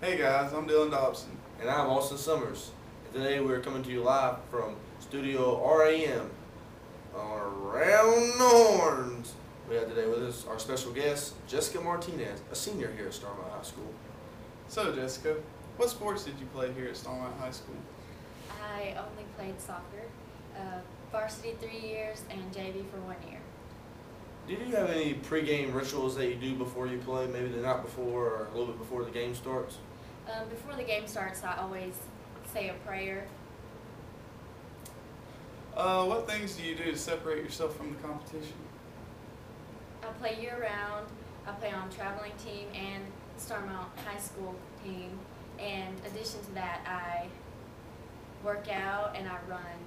Hey guys, I'm Dylan Dobson. And I'm Austin Summers. And today we're coming to you live from Studio RAM on Around the Horns. We have today with us our special guest, Jessica Martinez, a senior here at Starmount High School. So Jessica, what sports did you play here at Starmount High School? I only played soccer, varsity 3 years and JV for 1 year. Do you have any pregame rituals that you do before you play, maybe the night before or a little bit before the game starts? Before the game starts, I always say a prayer. What things do you do to separate yourself from the competition? I play year-round. I play on traveling team and Starmount High School team. And in addition to that, I work out and I run.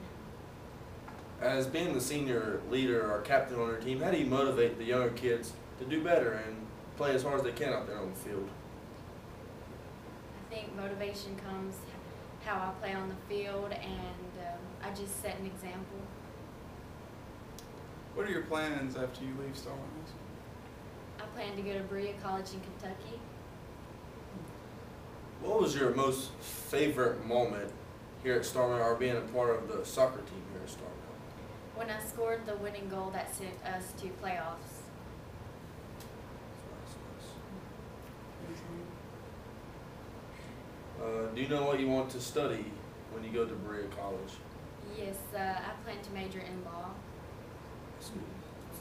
As being the senior leader or captain on your team, how do you motivate the younger kids to do better and play as hard as they can out there on the field? I think motivation comes how I play on the field, and I just set an example. What are your plans after you leave Starmount High School? I plan to go to Berea College in Kentucky. What was your most favorite moment here at Starmount or being a part of the soccer team here at Starmount? When I scored the winning goal that sent us to playoffs. Do you know what you want to study when you go to Berea College? Yes, I plan to major in law.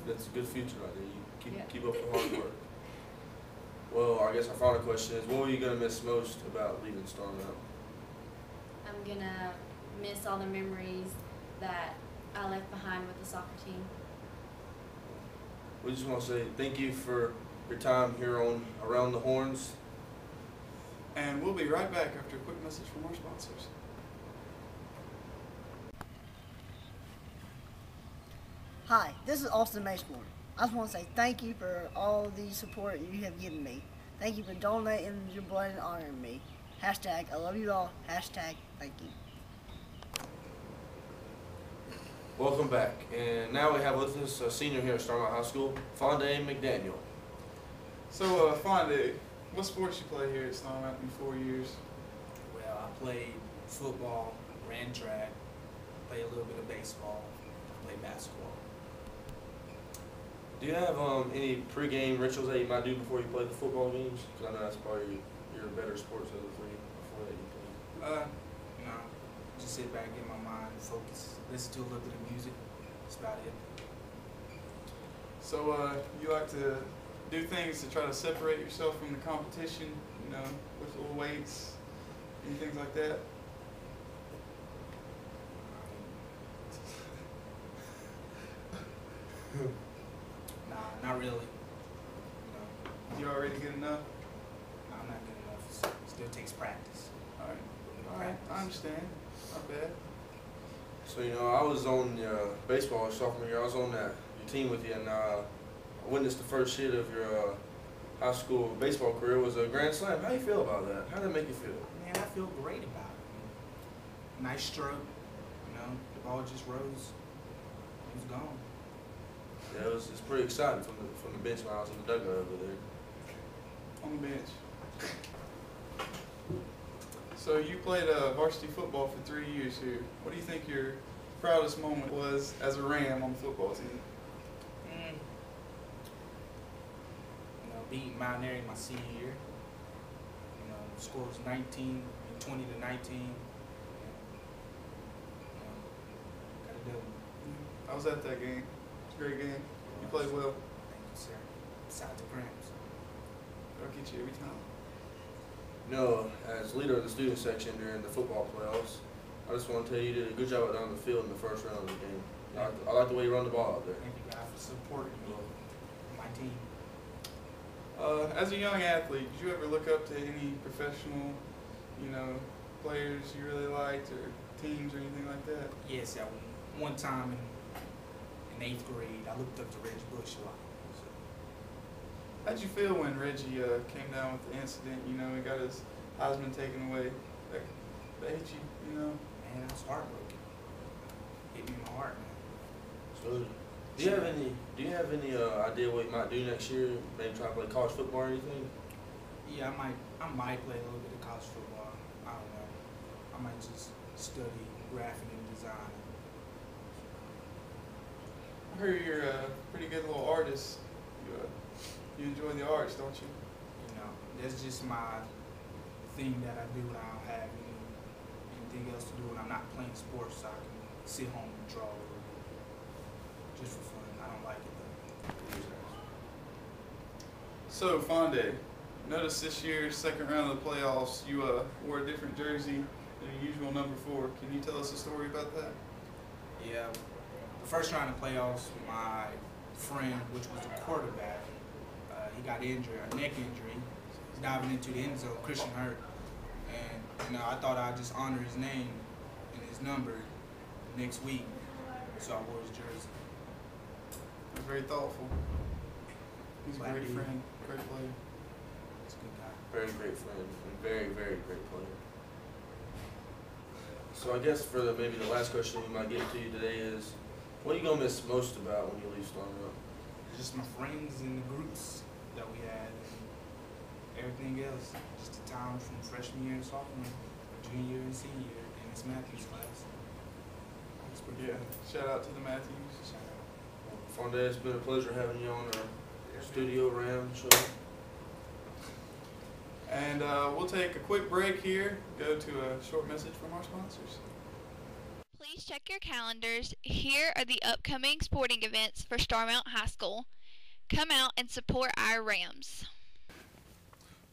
That's a good future right there. You keep up the hard work. Well, I guess our final question is, what are you going to miss most about leaving Starmount? I'm going to miss all the memories that I left behind with the soccer team. We just want to say thank you for your time here on Around the Horns. And we'll be right back after a quick message from our sponsors. Hi, this is Austin Maceborn. I just want to say thank you for all the support you have given me. Thank you for donating your blood and honoring me. Hashtag I love you all. Hashtag thank you. Welcome back. And now we have with us a senior here at Starmount High School, Fonda McDaniel. So, Fonda, what sports you play here at Starmount in 4 years? Well, I played football, ran track, played a little bit of baseball, played basketball. Do you have any pregame rituals that you might do before you play the football games? Because I know that's probably your better sports of the three before that you play. No, just sit back, get my mind focused, listen to a little bit of music. That's about it. So, you like to do things to try to separate yourself from the competition, you know, with little weights, and things like that? Nah, not really. No, You already good enough? I'm not good enough. Still takes practice. Alright, I understand. Not bad. So, you know, I was on baseball sophomore year. I was on your team with you, and I witnessed the first hit of your high school baseball career was a grand slam. How do you feel about that? How did it make you feel? Man, I feel great about it. Nice stroke, you know, the ball just rose. It was gone. Yeah, it's pretty exciting from the bench when I was in the dugout over there. On the bench. So you played varsity football for 3 years here. What do you think your proudest moment was as a Ram on the football team? You know, beating Mount Airy my senior year. You know, the score was 20 to 19. Got it done. I was at that game. It's a great game. You played well. Thank you, sir. Besides the cramps. I'll get you every time. You know, as leader of the student section during the football playoffs, I just want to tell you, you did a good job out there on the field in the first round of the game. I like the way you run the ball out there. Thank you guys for supporting me, my team. As a young athlete, did you ever look up to any professional, you know, players you really liked or teams or anything like that? Yes, yeah, one time in 8th grade, I looked up to Reggie Bush a lot. So. How'd you feel when Reggie came down with the incident? You know, he got his Heisman taken away. That hit you, you know? Man, I was heartbroken. Hit me in my heart, man. So, do you have any idea what you might do next year? Maybe try to play college football or anything? Yeah, I might play a little bit of college football. I don't know. I might just study graphic and design. I heard you're a pretty good little artist. You enjoy the arts, don't you? You know, that's just my thing that I do when I don't have anything else to do when I'm not playing sports. So I can sit home and draw a little bit, just for fun. I don't like it though. So, Fonde, notice this year's second round of the playoffs, you wore a different jersey than your usual number 4. Can you tell us a story about that? Yeah, the first round of playoffs, my friend, which was the quarterback, he got injured, a neck injury. He's diving into the end zone, Christian hurt. And, you know, I thought I'd just honor his name and his number next week. So I wore his jersey. You're very thoughtful. He's a Black great dude. friend, great player. He's a good guy. Very great friend and very, very great player. So I guess for maybe the last question we might get to you today is, what are you gonna miss most about when you leave Starmount? Just my friends and the groups that we had and everything else. Just the time from freshman year and sophomore, junior year and senior year in Miss Matthews' class. It's pretty Yeah. fun. Shout out to the Matthews. Shout out. Fonde, it's been a pleasure having you on our studio round show. And we'll take a quick break here, go to a short message from our sponsors. Please check your calendars. Here are the upcoming sporting events for Starmount High School. Come out and support our Rams.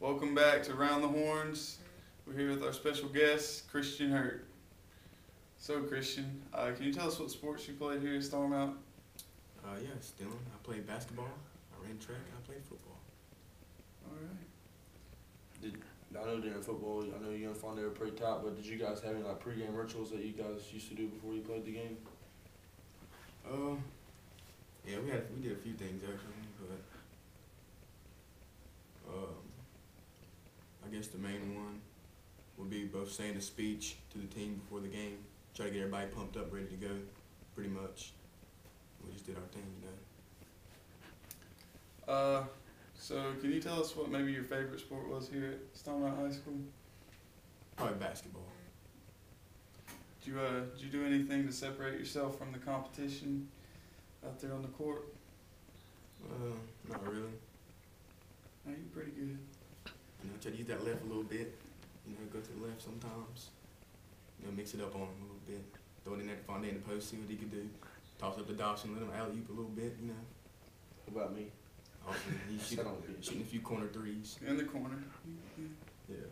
Welcome back to Round the Horns. We're here with our special guest, Christian Hurt. So, Christian, can you tell us what sports you played here at Starmount? Yes, Dylan. I played basketball, I ran track, and I played football. All right. I know during football, I know you and Fonde were pretty top, but did you guys have any like pregame rituals that you guys used to do before you played the game? Yeah, we did a few things actually, but I guess the main one would be both saying a speech to the team before the game, try to get everybody pumped up, ready to go, pretty much. We just did our thing, you know. So can you tell us what maybe your favorite sport was here at Starmount High School? Probably basketball. Did you do anything to separate yourself from the competition out there on the court? Not really. No, you're pretty good. You know, try to use that left a little bit. You know, go to the left sometimes. You know, mix it up on him a little bit. Throw it in that Fonde in the post, see what he could do. Toss up the Dawson, let him alley-oop a little bit, you know. What about me? Awesome. He's shooting a few corner threes. In the corner. Yeah.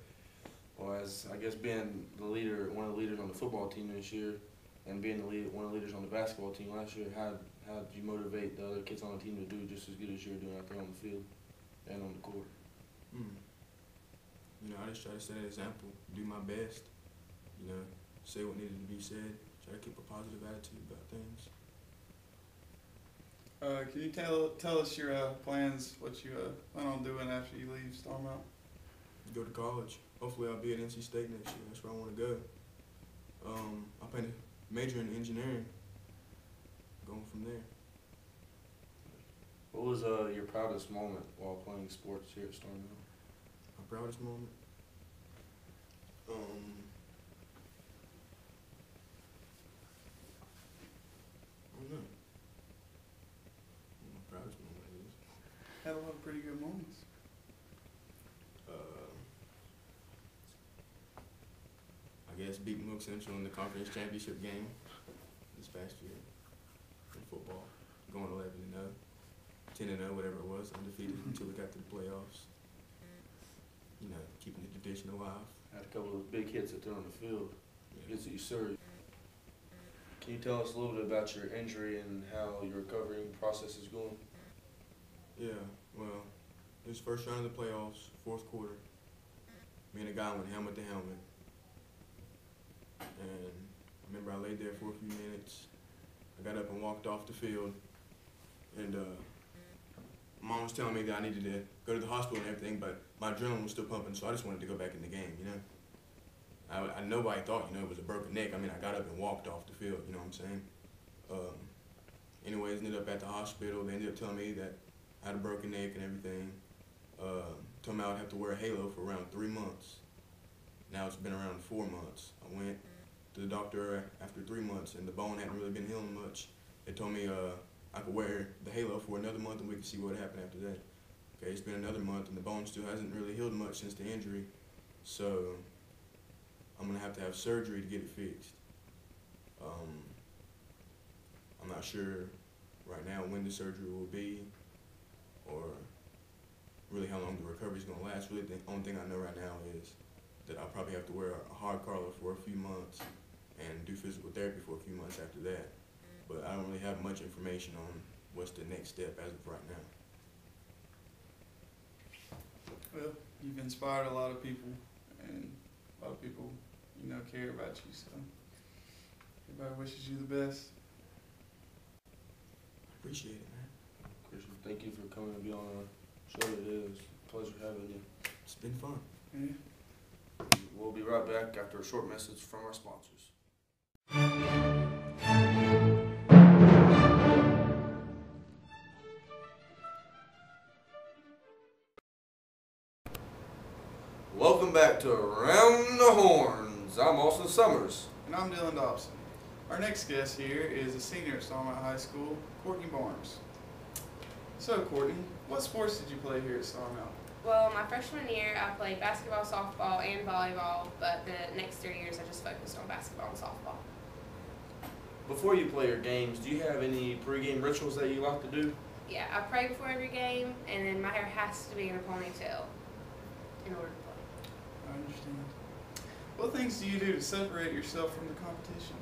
Well, as I guess being the leader, one of the leaders on the football team this year, and being the leader, one of the leaders on the basketball team last year, how did you motivate the other kids on the team to do just as good as you're doing out there on the field and on the court? You know, I just try to set an example, do my best, you know, say what needed to be said, try to keep a positive attitude about things. Can you tell us your plans, what you plan on doing after you leave Starmount? Go to college. Hopefully I'll be at NC State next year. That's where I want to go. I plan to major in engineering. Going from there. What was your proudest moment while playing sports here at Starmount? My proudest moment? I don't know. What my proudest moment is. Had a lot of pretty good moments. I guess beat Milk Central in the conference championship game this past year in football. Going 11-0, 10-0, whatever it was, undefeated until we got to the playoffs. You know, keeping the tradition alive. Had a couple of big hits out there on the field. Yeah. Hits that you served. Can you tell us a little bit about your injury and how your recovery process is going? Yeah, well, it was first round of the playoffs, fourth quarter. Me and a guy went helmet to helmet. And I remember I laid there for a few minutes. I got up and walked off the field. And Mom was telling me that I needed to go to the hospital and everything, but my adrenaline was still pumping, so I just wanted to go back in the game, you know? Nobody thought, you know, it was a broken neck. I mean, I got up and walked off the field, you know what I'm saying? Anyways, ended up at the hospital. They ended up telling me that I had a broken neck and everything. Told me I would have to wear a halo for around 3 months. Now it's been around 4 months. I went to the doctor after 3 months, and the bone hadn't really been healing much. They told me I could wear the halo for another month, and we could see what happened after that. Okay, it's been another month, and the bone still hasn't really healed much since the injury. So I'm gonna have to have surgery to get it fixed. I'm not sure right now when the surgery will be, or really how long the recovery is gonna last. Really, the only thing I know right now is that I'll probably have to wear a hard collar for a few months and do physical therapy for a few months after that. But I don't really have much information on what's the next step as of right now. Well, you've inspired a lot of people, and a lot of people, care about you, so everybody wishes you the best. I appreciate it, man. Christian, thank you for coming to be on our show today. It was a pleasure having you. It's been fun. Yeah. We'll be right back after a short message from our sponsors. Welcome back to Around the Horns. I'm Austin Summers. And I'm Dylan Dobson. Our next guest here is a senior at Starmount High School, Courtney Barmes. So, Courtney, what sports did you play here at Starmount? Well, my freshman year, I played basketball, softball, and volleyball, but the next 3 years, I just focused on basketball and softball. Before you play your games, do you have any pregame rituals that you like to do? Yeah, I pray before every game, and then my hair has to be in a ponytail in order to play. I understand. What things do you do to separate yourself from the competition?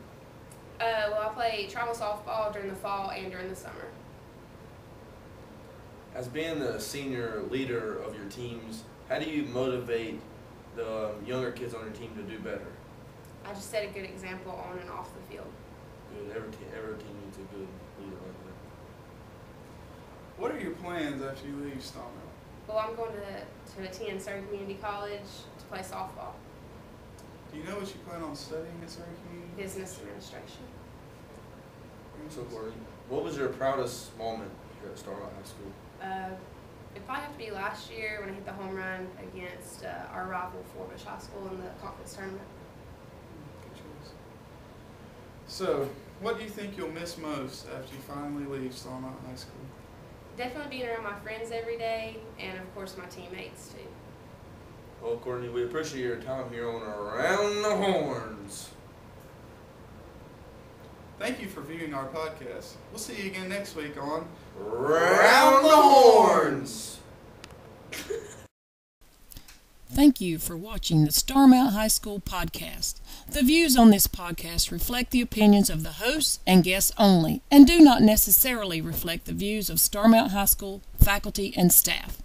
Well, I play travel softball during the fall and during the summer. As being the senior leader of your teams, how do you motivate the younger kids on your team to do better? I just set a good example on and off the field. Good. Every team needs a good leader like that. What are your plans after you leave Starmount? Well, I'm going to attend Surrey Community College to play softball, Do you know what you plan on studying at Surrey Community? business administration. So, Courtney, what was your proudest moment here at Starmount High School? It'd probably have to be last year when I hit the home run against our rival Flores High School in the conference tournament. Good choice. So, what do you think you'll miss most after you finally leave Starmount High School? Definitely being around my friends every day, and of course my teammates too. Well, Courtney, we appreciate your time here on Around the Horns. Thank you for viewing our podcast. We'll see you again next week on Around the Horns. Thank you for watching the Starmount High School podcast. The views on this podcast reflect the opinions of the hosts and guests only, and do not necessarily reflect the views of Starmount High School faculty and staff.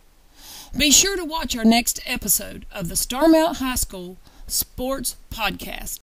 Be sure to watch our next episode of the Starmount High School Sports Podcast.